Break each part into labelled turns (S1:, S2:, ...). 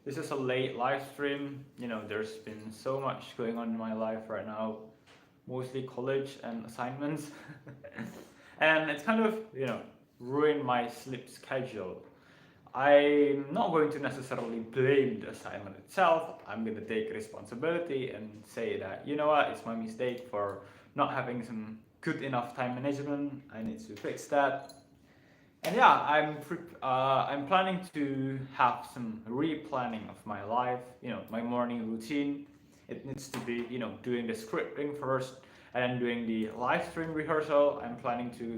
S1: This is a late live stream. There's been so much going on in my life right now, mostly college and assignments. And it's kind of, ruined my sleep schedule. I'm not going to necessarily blame the assignment itself. I'm going to take responsibility and say that, you know what, it's my mistake for not having some good enough time management. I need to fix that. And yeah, I'm planning to have some replanning of my life. My morning routine. It needs to be doing the scripting first and then doing the live stream rehearsal. I'm planning to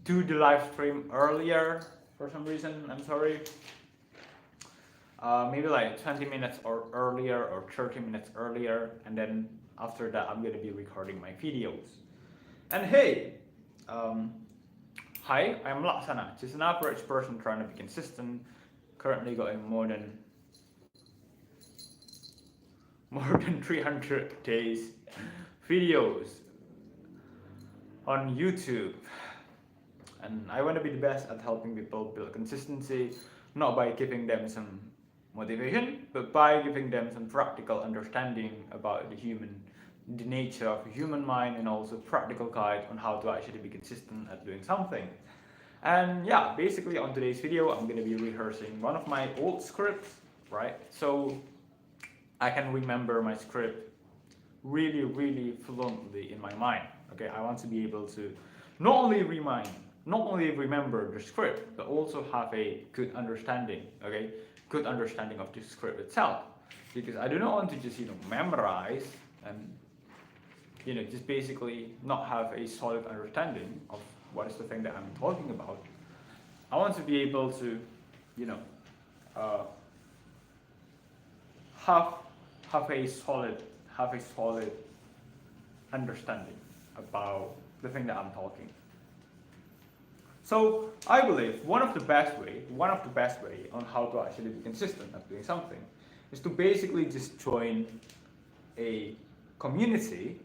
S1: do the live stream earlier for some reason. I'm sorry. Maybe like 20 minutes or earlier or 30 minutes earlier, and then after that I'm gonna be recording my videos. And hey. Hi, I'm Laksana, just an average person trying to be consistent, currently going more than 300 days videos on YouTube. And I want to be the best at helping people build consistency, not by giving them some motivation, but by giving them some practical understanding about the nature of the human mind, and also practical guide on how to actually be consistent at doing something. And yeah, basically on today's video, I'm going to be rehearsing one of my old scripts, right? So I can remember my script really, really fluently in my mind. Okay, I want to be able to not only remember the script, but also have a good understanding. Okay, good understanding of the script itself, because I do not want to just memorize and just basically not have a solid understanding of what is the thing that I'm talking about. I want to be able to, uh, have a solid understanding about the thing that I'm talking. So I believe one of the best way on how to actually be consistent at doing something is to basically just join a community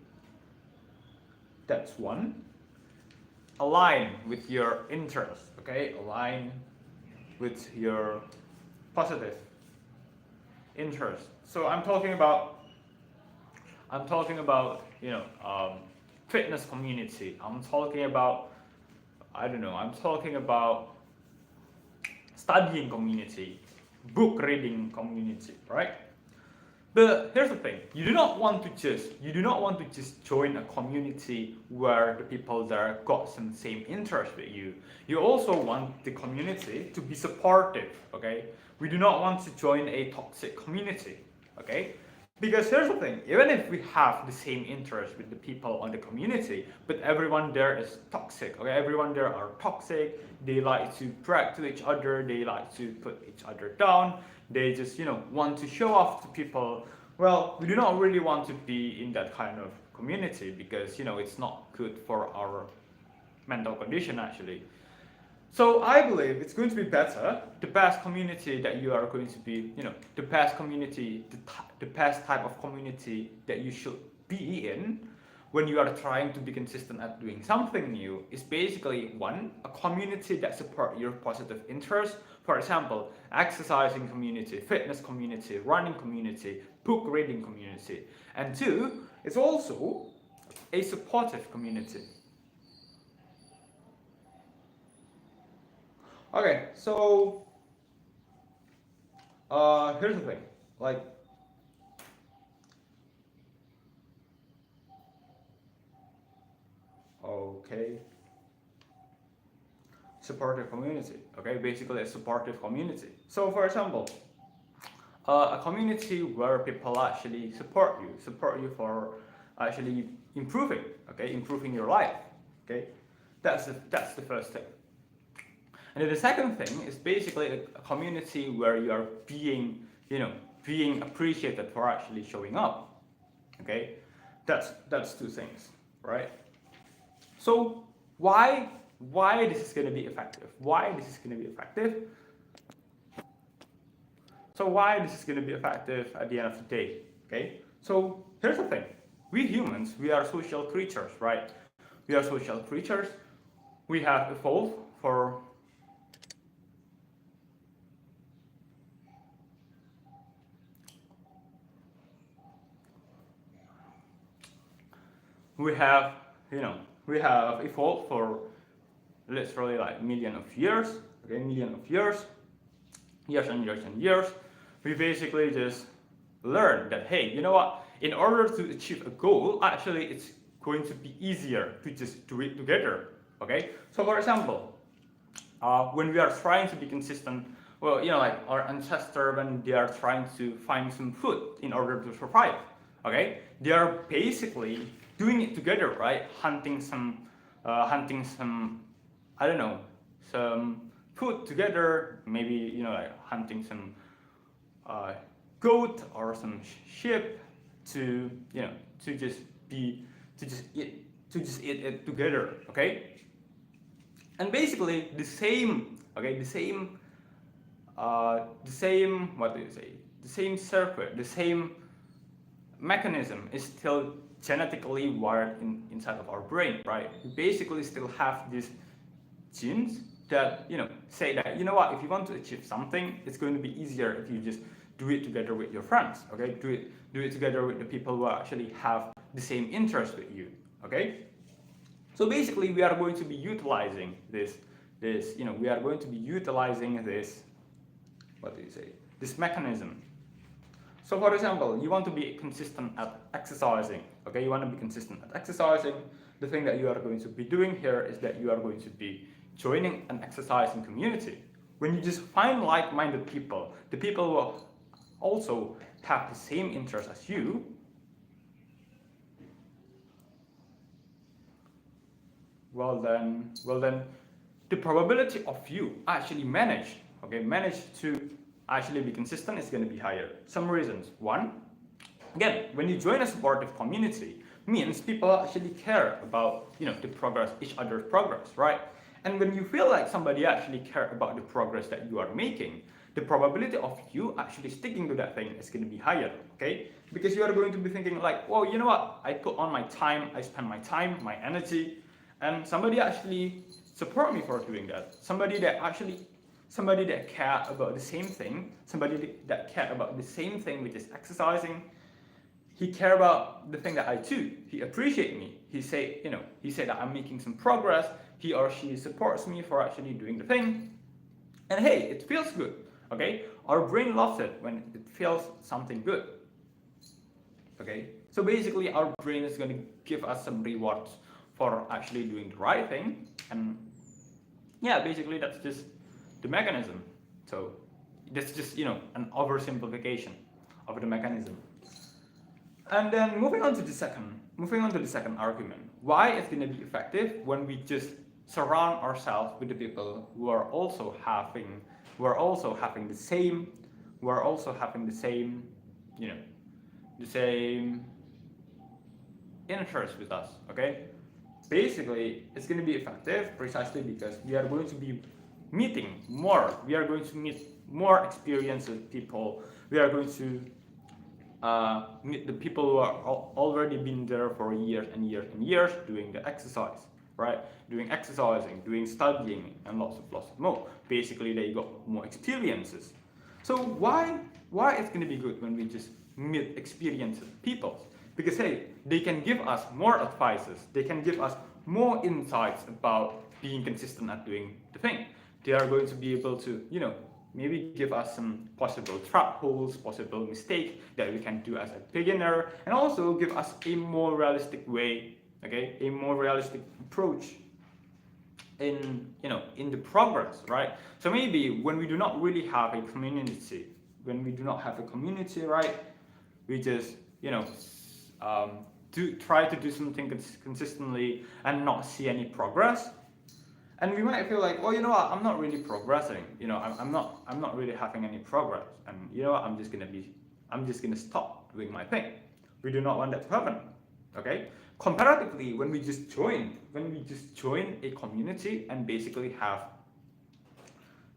S1: that's one, align with your interests, okay? Align with your positive interests. So I'm talking about fitness community. I'm talking about studying community, book reading community, right? But here's the thing: you do not want to just join a community where the people there got some same interest with you. You also want the community to be supportive. Okay, we do not want to join a toxic community. Okay, because here's the thing: even if we have the same interest with the people on the community, but everyone there is toxic. Okay, everyone there are toxic. They like to brag to each other. They like to put each other down. They just want to show off to people. Well, we do not really want to be in that kind of community, because it's not good for our mental condition actually. So I believe it's going to be better, the best community that you are going to be, the best community, the best type of community that you should be in when you are trying to be consistent at doing something new is basically one, a community that support your positive interests. For example, exercising community, fitness community, running community, book reading community. And two, it's also a supportive community. Okay, so here's the thing, okay, supportive community. Okay, basically a supportive community. So for example, a community where people actually support you for actually improving your life. Okay, that's the first thing. And then the second thing is basically a community where you are being appreciated for actually showing up. Okay, that's two things, right? So why this is going to be effective? So why this is going to be effective at the end of the day? Okay. So here's the thing: we humans, we are social creatures, right? We are social creatures. We have evolved for we have, we have evolved for literally like million of years, okay, million of years, years and years and years. We basically just learn that, hey, you know what, in order to achieve a goal, actually it's going to be easier to just do it together, okay? So for example, when we are trying to be consistent, well, like our ancestors, when they are trying to find some food in order to survive, okay, they are basically doing it together, right? Hunting some, I don't know, some food together, maybe, like hunting some goat or some sheep to, to just be, to just eat it together, okay? And basically the same, okay, the same, what do you say? The same circuit, the same mechanism is still genetically wired inside of our brain, right? We basically still have these genes that, say that, you know what, if you want to achieve something, it's going to be easier if you just do it together with your friends, okay? Do it together with the people who actually have the same interest with you, okay? So basically, we are going to be utilizing this, we are going to be utilizing this, what do you say, this mechanism. So for example, you want to be consistent at exercising, okay? You want to be consistent at exercising. The thing that you are going to be doing here is that you are going to be joining an exercising community. When you just find like-minded people, the people who also have the same interest as you, well then, the probability of you actually manage to actually be consistent is going to be higher. Some reasons. One, again, when you join a supportive community, means people actually care about, the progress, each other's progress, right? And when you feel like somebody actually care about the progress that you are making, the probability of you actually sticking to that thing is going to be higher, okay? Because you are going to be thinking like, well, you know what, I put on my time, I spend my time, my energy, and somebody actually support me for doing that. Somebody that care about the same thing, somebody that care about the same thing, which is exercising. He care about the thing that I do. He appreciate me. He say that I'm making some progress. He or she supports me for actually doing the thing. And hey, it feels good, okay? Our brain loves it when it feels something good, okay? So basically, our brain is going to give us some rewards for actually doing the right thing. And yeah, basically that's just the mechanism. So that's just, an oversimplification of the mechanism. And then moving on to the second argument, why it's going to be effective when we just surround ourselves with the people who are also having the same, the same interest with us, okay? Basically, it's going to be effective precisely because we are going to be meeting more. We are going to meet more experienced people. We are going to meet the people who are already been there for years and years and years doing the exercise, right? Doing exercising, doing studying, and lots of more. Basically, they got more experiences. So why it's going to be good when we just meet experienced people? Because hey, they can give us more advices. They can give us more insights about being consistent at doing the thing. They are going to be able to, maybe give us some possible trap holes, possible mistakes that we can do as a beginner, and also give us a more realistic way, okay, a more realistic approach in the progress, right? So maybe when we do not really have a community, right, we just try to do something consistently and not see any progress. And we might feel like, well, you know what, I'm not really progressing. I'm not really having any progress. And you know what, I'm just gonna stop doing my thing. We do not want that to happen. Okay? Comparatively, when we just join a community and basically have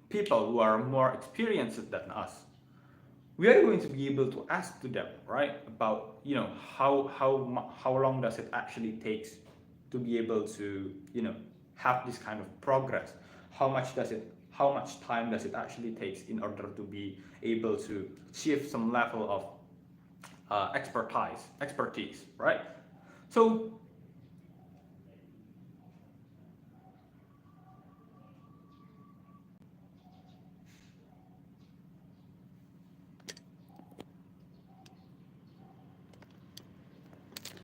S1: people who are more experienced than us, we are going to be able to ask to them, right, about how long does it actually take to be able to have this kind of progress? How much time does it actually take in order to be able to achieve some level of expertise, right? So